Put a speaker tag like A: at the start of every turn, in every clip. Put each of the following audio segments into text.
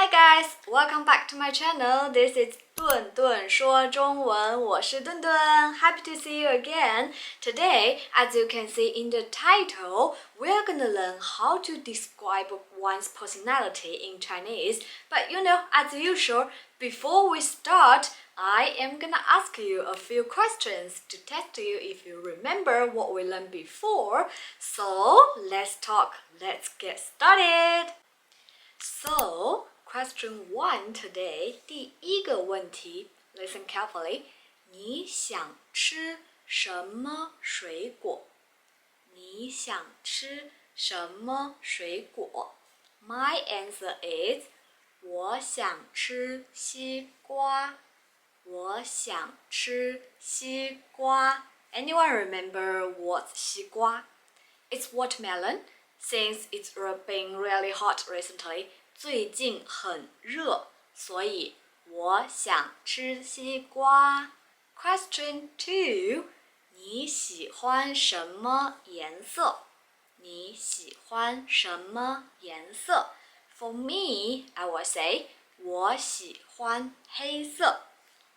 A: Hi guys, welcome back to my channel. This is 顿顿说中文，我是顿顿。Happy to see you again. Today, as you can see in the title, we're gonna learn how to describe one's personality in Chinese. But as usual, before we start, I am gonna ask you a few questions to test you if you remember what we learned before. So, let's get started. So, question 1 today, 第一个问题 listen carefully. 你想吃什么水果？你想吃什么水果？ My answer is 我想吃西瓜。我想吃西瓜。Anyone remember what's 西瓜? It's watermelon. Since it's been really hot recently, 最近很热，所以我想吃西瓜。Question 2. 你喜欢什么颜色？你喜欢什么颜色？ For me, I will say 我喜欢黑色。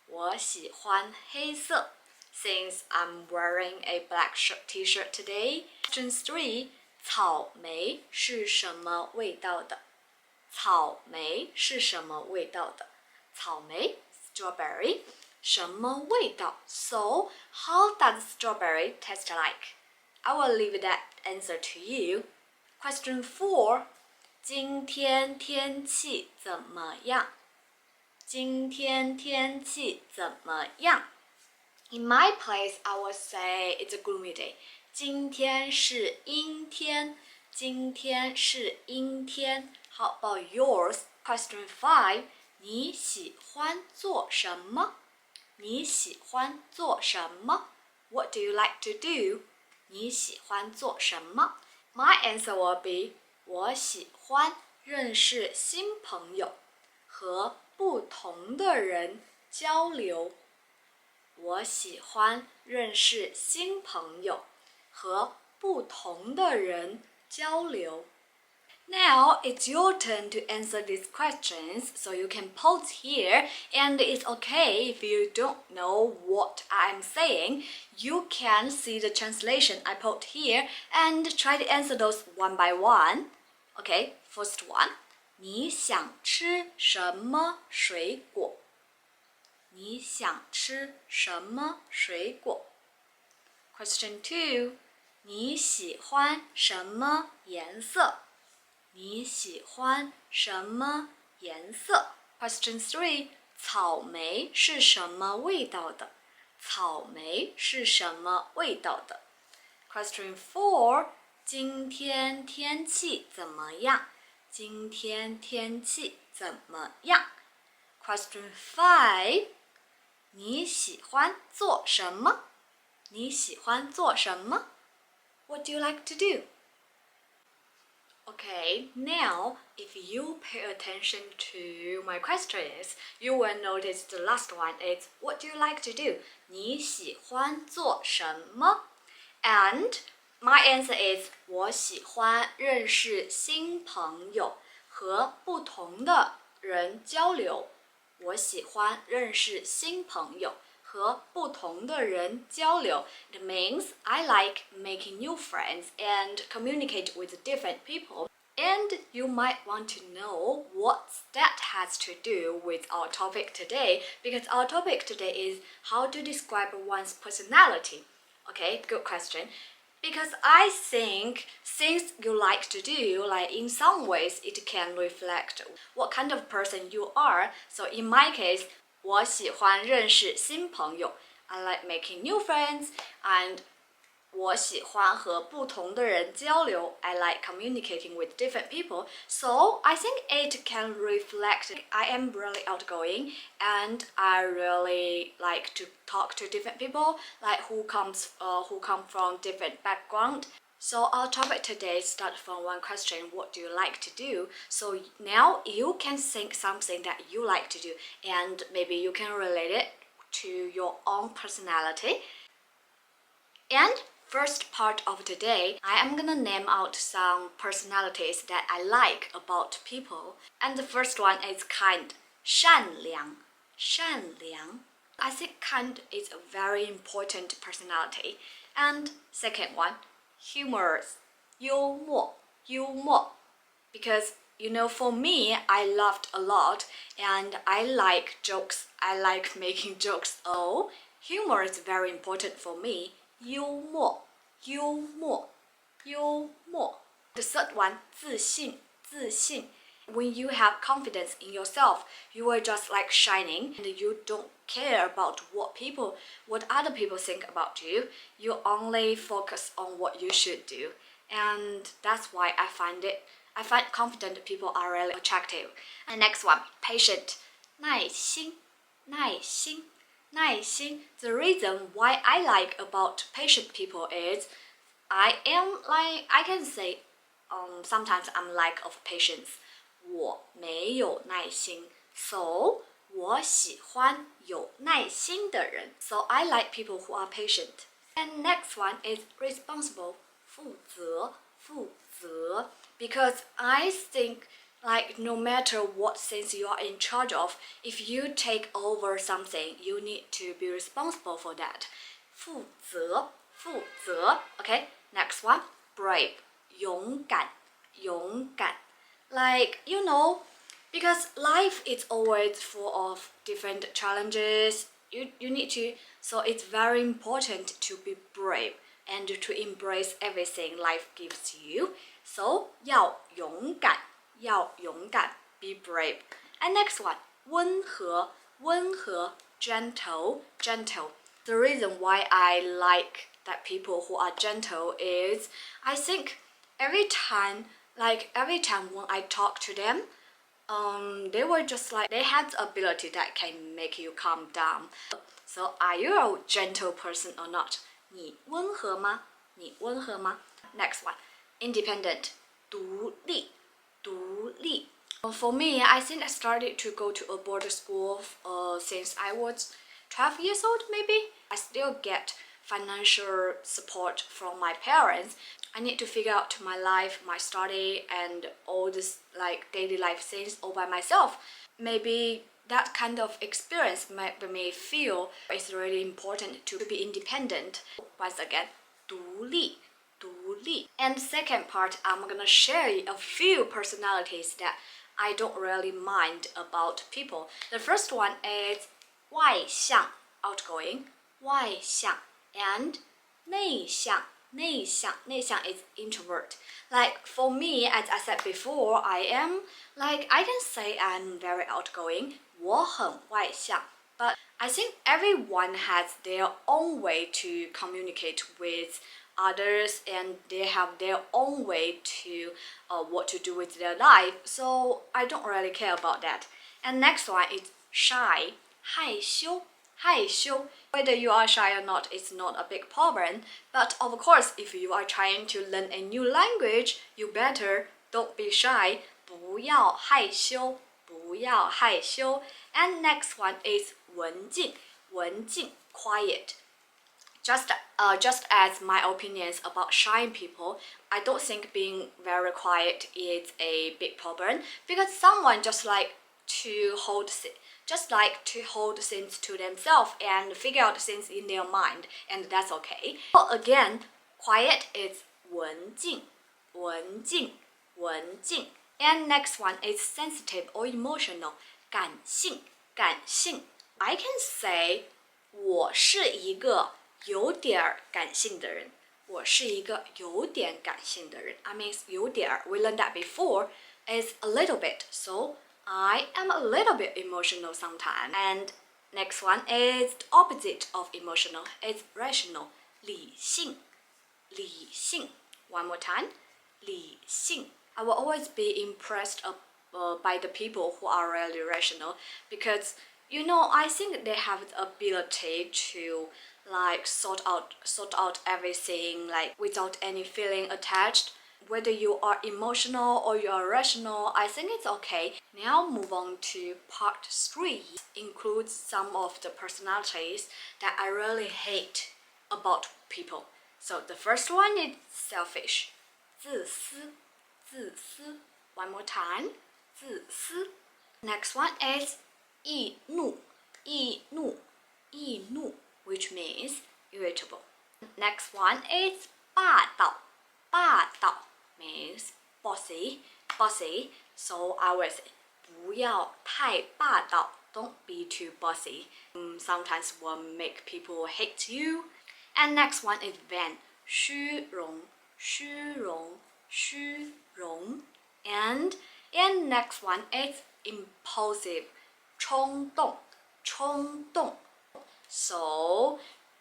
A: 我喜欢黑色。Since I'm wearing a black t-shirt today. Question 3. 草莓是什么味道的？草莓是什么味道的？草莓 strawberry 什么味道？ So, how does strawberry taste like? I will leave that answer to you. Question 4. 今天天气怎么样？今天天气怎么样？ In my place, I would say it's a gloomy day. 今天是阴天。今天是阴天。How about yours? Question 5. 你喜欢做什么？你喜欢做什么？ What do you like to do? 你喜欢做什么？ My answer will be 我喜欢认识新朋友和不同的人交流。我喜欢认识新朋友和不同的人交流。Now it's your turn to answer these questions, so you can pause here, and it's okay if you don't know what I'm saying. You can see the translation I put here and try to answer those one by one. Okay, first one. 你想吃什么水果？你想吃什么水果？ Question 2. 你喜欢什么颜色？你喜欢什么颜色？ Question 3. 草莓是什么味道的？草莓是什么味道的？ Question 4. 今天天气怎么样？今天天气怎么样？ Question 5. 你喜欢做什么？你喜欢做什么？ What do you like to do? Okay, now if you pay attention to my questions, you will notice the last one is what do you like to do? 你喜欢做什么？ And my answer is 我喜欢认识新朋友和不同的人交流。我喜欢认识新朋友和不同的人交流。It means I like making new friends and communicate with different people. And you might want to know what that has to do with our topic today, because our topic today is how to describe one's personality. Okay, good question. Because I think things you like to do, like in some ways, it can reflect what kind of person you are. So in my case, 我喜欢认识新朋友. I like making new friends, and 我喜欢和不同的人交流. I like communicating with different people. So I think it can reflect I am really outgoing and I really like to talk to different people, like who come from different background. So our topic today starts from one question, what do you like to do? So now you can think something that you like to do, and maybe you can relate it to your own personality. And first part of today, I am gonna name out some personalities that I like about people. And the first one is kind, 善良,善良. I think kind is a very important personality. And second one, humorous, 幽默,幽默. Because for me, I laughed a lot and I like jokes. I like making jokes. Oh, humor is very important for me. 幽默,幽默,幽默. The third one, 自信,自信. When you have confidence in yourself, you are just like shining and you don't care about what other people think about you. You only focus on what you should do. And that's why I find confident people are really attractive. And next one, patient, 耐心,耐心,耐心. The reason why I like about patient people is I can say sometimes I'm lack of patience. 我没有耐心 So 我喜欢有耐心的人 So I like people who are patient. And next one is responsible, 负责,负责. Because I think no matter what things you are in charge of, if you take over something, you need to be responsible for that. 负责,负责. Okay, next one, brave, 勇敢,勇敢. Because life is always full of different challenges. You need to, so it's very important to be brave and to embrace everything life gives you. So 要勇敢,要勇敢, be brave. And next one, 温和,温和, gentle, gentle. The reason why I like that people who are gentle is I think every time when I talk to them, they were just like, they had the ability that can make you calm down. So are you a gentle person or not? 你温和吗?你温和吗? Next one, independent, 独立,独立. For me, I think I started to go to a border school since I was 12 years old maybe. I still get financial support from my parents. I need to figure out my life, my study, and all this daily life things all by myself. Maybe that kind of experience made me feel it's really important to be independent. Once again, 独立,独立. And second part, I'm gonna share a few personalities that I don't really mind about people. The first one is 外向, outgoing, 外向, and 内向. 内向, 内向 is introvert. For me, as I said before, I can say I'm very outgoing. 我很外向. But I think everyone has their own way to communicate with others and they have their own way to what to do with their life. So I don't really care about that. And next one is shy, 害羞. 害羞. Whether you are shy or not, it's not a big problem. But of course, if you are trying to learn a new language, you better don't be shy. 不要害羞,不要害羞. And next one is 文静,文静, quiet. Just as my opinions about shy people, I don't think being very quiet is a big problem because someone just like to hold things to themselves and figure out things in their mind, and that's okay. So again, quiet is 文静,文静,文静. And next one is sensitive or emotional, 感性,感性. I can say 我是一个有点感性的人. 我是一个有点感性的人. I mean 有点, we learned that before, is a little bit. So I am a little bit emotional sometimes. And next one is the opposite of emotional. It's rational. 理性,理性. One more time. 理性. I will always be impressed by the people who are really rational because I think they have the ability to sort out everything without any feeling attached. Whether you are emotional or you are rational, I think it's okay. Now move on to part 3. Includes some of the personalities that I really hate about people. So the first one is selfish. 自私,自私. One more time. 自私. Next one is 易怒,易怒, 易怒, which means irritable. Next one is 霸道,霸道 means bossy, bossy. So I will say 不要太霸道. Don't be too bossy. Sometimes will make people hate you. And next one is vain. 虚荣,虚荣,虚荣. And next one is impulsive. 冲动,冲动. So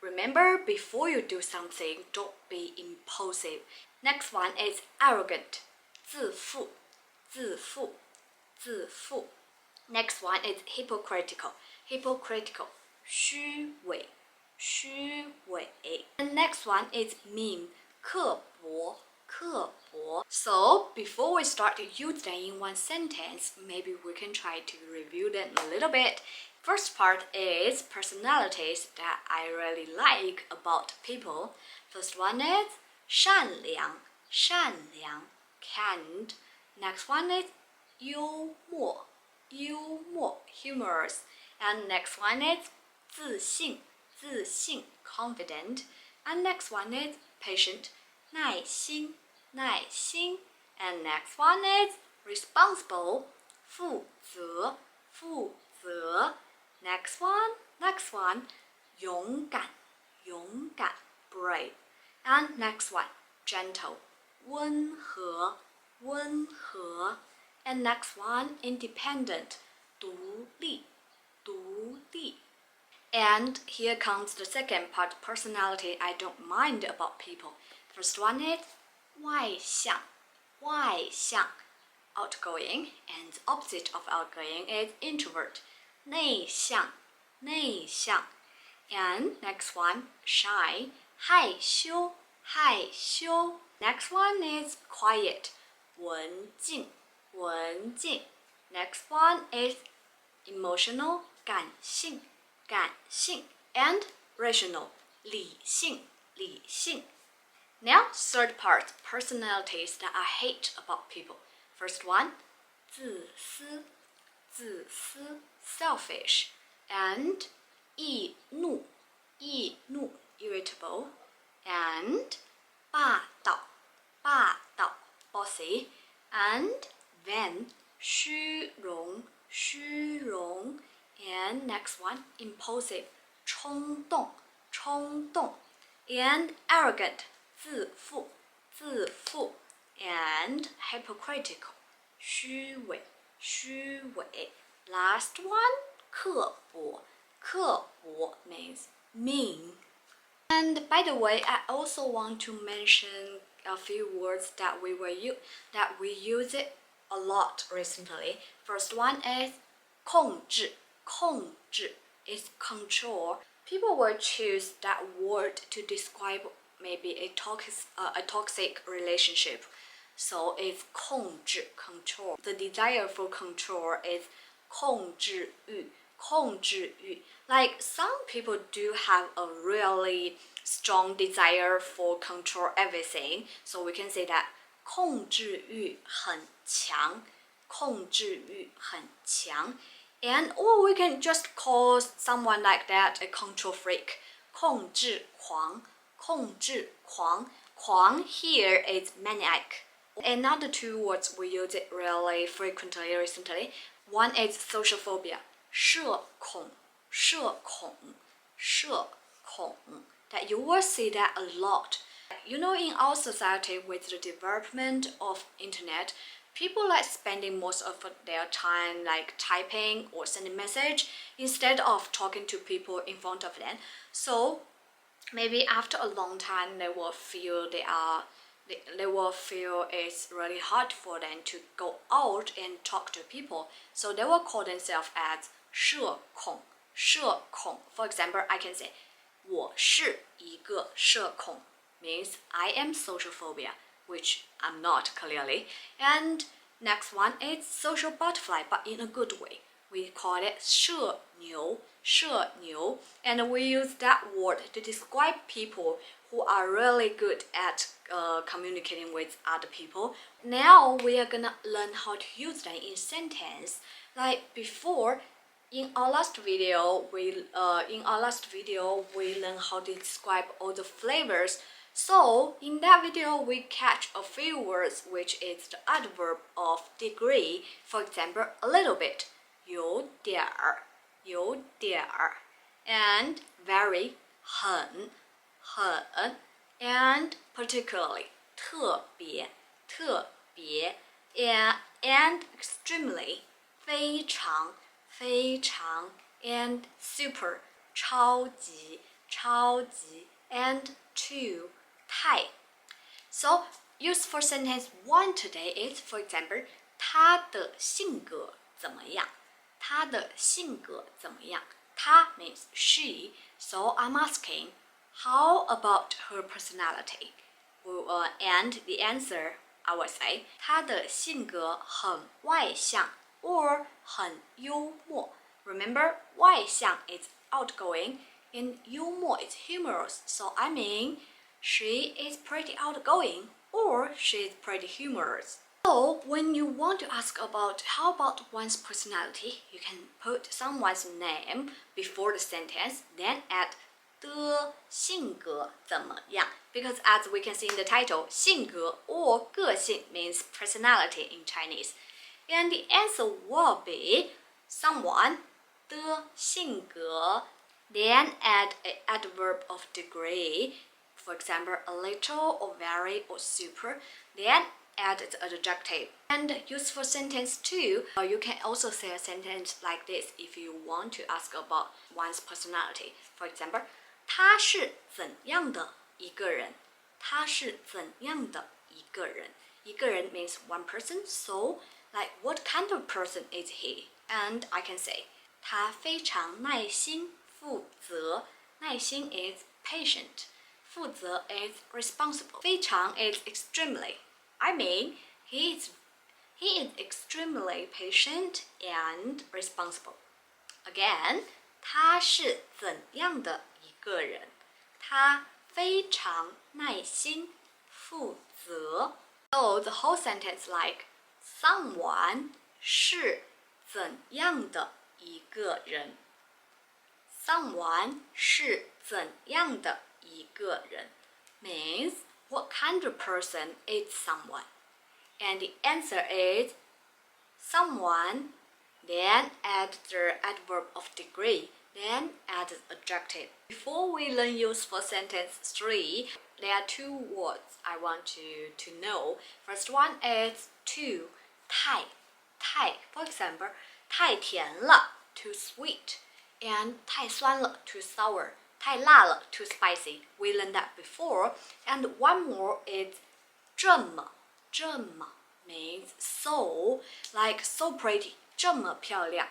A: remember, before you do something, don't be impulsive. Next one is arrogant. 自负,自负,自负. Next one is hypocritical. Hypocritical. 虚伪,虚伪. And next one is mean. 刻薄,刻薄. So before we start to use them in one sentence, maybe we can try to review them a little bit. First part is personalities that I really like about people. First one is 善良,善良, kind. Next one is 幽默,幽默, humorous. And next one is 自信,自信, confident. And next one is patient, 耐心,耐心. And next one is responsible, 负责,负责. Next one, 勇敢,勇敢, brave. And next one, gentle, 温和,温和. And next one, independent, 独立,独立. And here comes the second part, personality I don't mind about people. First one is 外向,外向, outgoing, and the opposite of outgoing is introvert. 内向,内向. And next one, shy, 害羞,害羞. Next one is quiet, 文静,文静. Next one is emotional, 感性,感性. And rational, 理性,理性. Now, third part, personalities that I hate about people. First one, 自私,自私, selfish. And 易怒,易怒, irritable. And 霸道,霸道, bossy. And vain, 虚荣,虚荣. And next one, impulsive, 冲动,冲动. And arrogant, 自负,自负. And hypocritical, 虚伪,虚伪. Last one, 刻薄,刻薄 means mean. And by the way, I also want to mention a few words that we use it a lot recently. First one is 控制,控制 is control. People will choose that word to describe maybe a toxic relationship. So it's 控制, control. The desire for control is 控制欲,控制欲. Like some people do have a really strong desire for control everything. So we can say that 控制欲很强,控制欲很强. And or we can just call someone like that a control freak. 控制狂,控制狂. 狂 here is maniac. Another two words we use it really frequently recently. One is social phobia. 社恐,社恐,社恐. That you will see that a lot. You know, in our society with the development of internet, people like spending most of their time like typing or sending message instead of talking to people in front of them. So maybe after a long time they will feel it's really hard for them to go out and talk to people. So they will call themselves as 社恐,社恐. For example, I can say 我是一个社恐 means I am social phobia, which I'm not clearly. And next one is social butterfly, but in a good way. we call it 社牛, 社牛, and we use that word to describe people who are really good at communicating with other people. Now we are gonna learn how to use them in sentence. Like before, in our last video, we learned how to describe all the flavors. So in that video, we catch a few words which is the adverb of degree. For example, a little bit, 有点儿, 有点儿, and very, 很, 很, and particularly, 特别, 特别, and extremely, 非常, 非常, and super, 超级, 超级, and two, 太. So, used for sentence 1 today is, for example, 他的性格怎么样? 他的性格怎么样? 她 means she, so I'm asking, how about her personality? And the answer, I would say, 她的性格很外向 or 很幽默. Remember, 外向 is outgoing and 幽默 is humorous. So I mean, she is pretty outgoing or she is pretty humorous. So when you want to ask about how about one's personality, you can put someone's name before the sentence, then add 的性格怎么样? Because as we can see in the title, 性格 or 个性 means personality in Chinese. And the answer will be someone 的性格, then add an adverb of degree, for example, a little or very or super, then add the adjective. And used for sentence 2, you can also say a sentence like this if you want to ask about one's personality. For example, 他是怎样的一个人? 他是怎样的一个人? 一个人 means one person, so like what kind of person is he? And I can say, 他非常耐心负责. 耐心 is patient. 负责 is responsible. 非常 is extremely. I mean, he is extremely patient and responsible. Again, 他是怎样的一个人? 他非常耐心负责. So the whole sentence like, someone 是怎样的一个人? Someone 是怎样的一个人 means what kind of person is someone? And the answer is someone, then add the adverb of degree, then add the adjective. Before we learn useful sentence 3, there are two words I want you to know. First one is to, 太, 太. For example, 太甜了, too sweet, and 太酸了, too sour. 太辣了, too spicy. We learned that before. And one more is 这么, 这么 means so, like so pretty, 这么漂亮.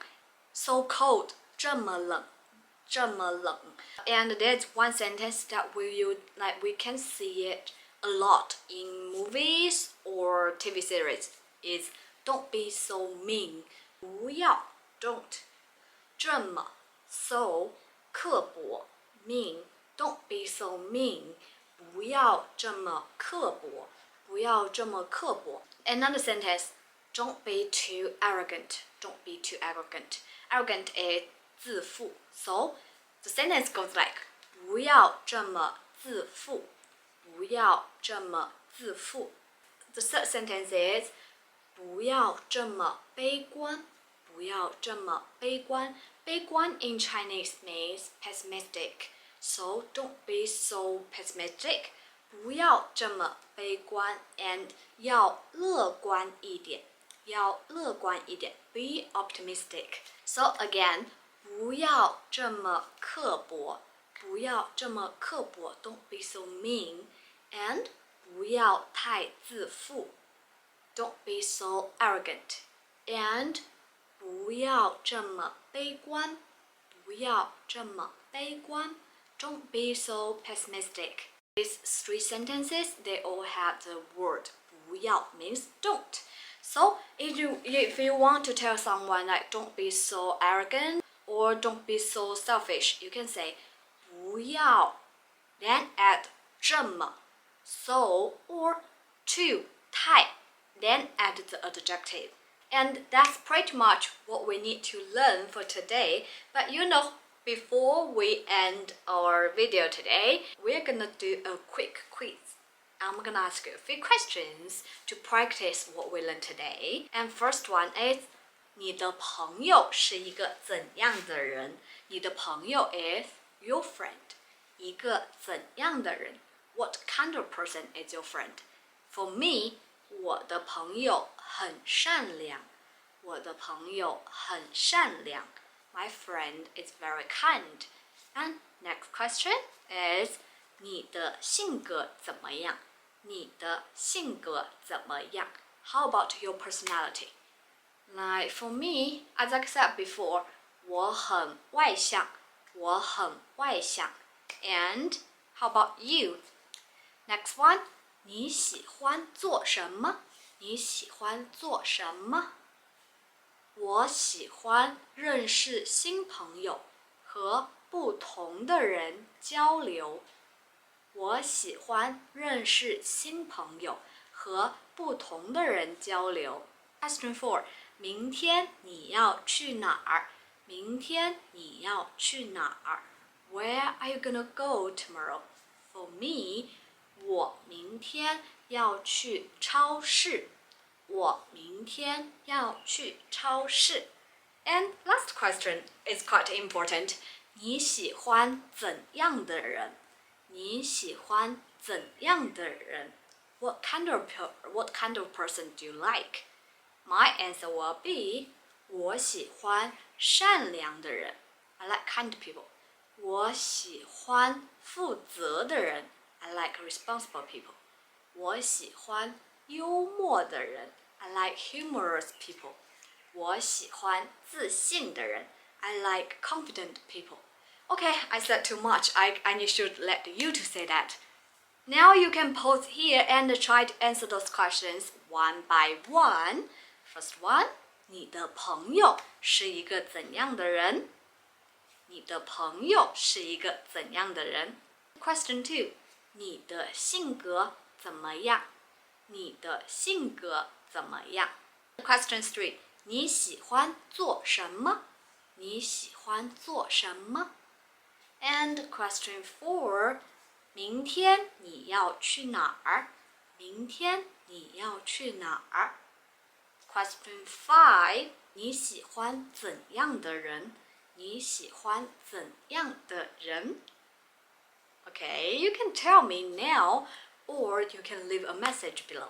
A: So cold, 这么冷, 这么冷. And there's one sentence that we can see it a lot in movies or TV series is don't be so mean. 不要 don't. 这么 so 刻薄 mean, don't be so mean. 不要这么刻薄，不要这么刻薄. Another sentence, don't be too arrogant. Don't be too arrogant. Arrogant is 自负. So the sentence goes like, 不要这么自负，不要这么自负. The third sentence is, 不要这么悲观，不要这么悲观。悲观 in Chinese means pessimistic. So don't be so pessimistic. 不要这么悲观 and 要乐观一点，要乐观一点。Be optimistic. So again, 不要这么刻薄，不要这么刻薄。Don't be so mean. And 不要太自负。Don't be so arrogant. And 不要这么悲观，不要这么悲观。Don't be so pessimistic. These three sentences, they all have the word 不要 means don't. So if you want to tell someone like don't be so arrogant or don't be so selfish, you can say 不要 then add 这么 so or too 太 then add the adjective. And that's pretty much what we need to learn for today. But before we end our video today, we're gonna do a quick quiz. I'm gonna ask you a few questions to practice what we learned today. And first one is 你的朋友是一个怎样的人？你的朋友 is your friend. 一个怎样的人？ What kind of person is your friend? For me, 我的朋友很善良。我的朋友很善良。My friend is very kind. And next question is 你的性格怎么样？你的性格怎么样？ How about your personality? Like for me, as I said before, 我很外向。我很外向。And how about you? Next one, 你喜欢做什么？你喜欢做什么？我喜欢认识新朋友，和不同的人交流。我喜欢认识新朋友，和不同的人交流。Question 4. 明天你要去哪儿？明天你要去哪儿？ Where are you gonna go tomorrow? For me, 我明天要去超市。我明天要去超市。And last question is quite important. 你喜欢怎样的人？你喜欢怎样的人？ What kind of person do you like? My answer will be 我喜欢善良的人。I like kind people. 我喜欢负责的人。I like responsible people. 我喜欢幽默的人。I like humorous people. 我喜欢自信的人。I like confident people. Okay, I said too much. I should let you to say that. Now you can pause here and try to answer those questions one by one. First one, 你的朋友是一个怎样的人？你的朋友是一个怎样的人？ Question 2, 你的性格怎么样？你的性格怎么样？ Question 3, 你喜欢做什么？你喜欢做什么？ And question 4, 明天你要去哪儿？明天你要去哪儿？ Question 5, 你喜欢怎样的人？你喜欢怎样的人？ Okay, you can tell me now, or you can leave a message below.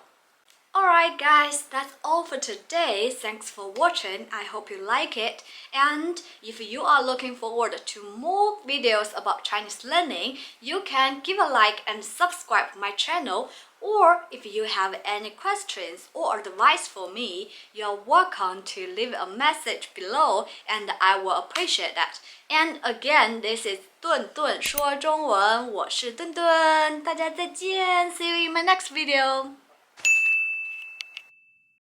A: Alright guys, that's all for today. Thanks for watching. I hope you like it. And if you are looking forward to more videos about Chinese learning, you can give a like and subscribe my channel. Or if you have any questions or advice for me, you're welcome to leave a message below and I will appreciate that. And again, this is 顿顿说中文，我是顿顿，大家再见，see you in my next video.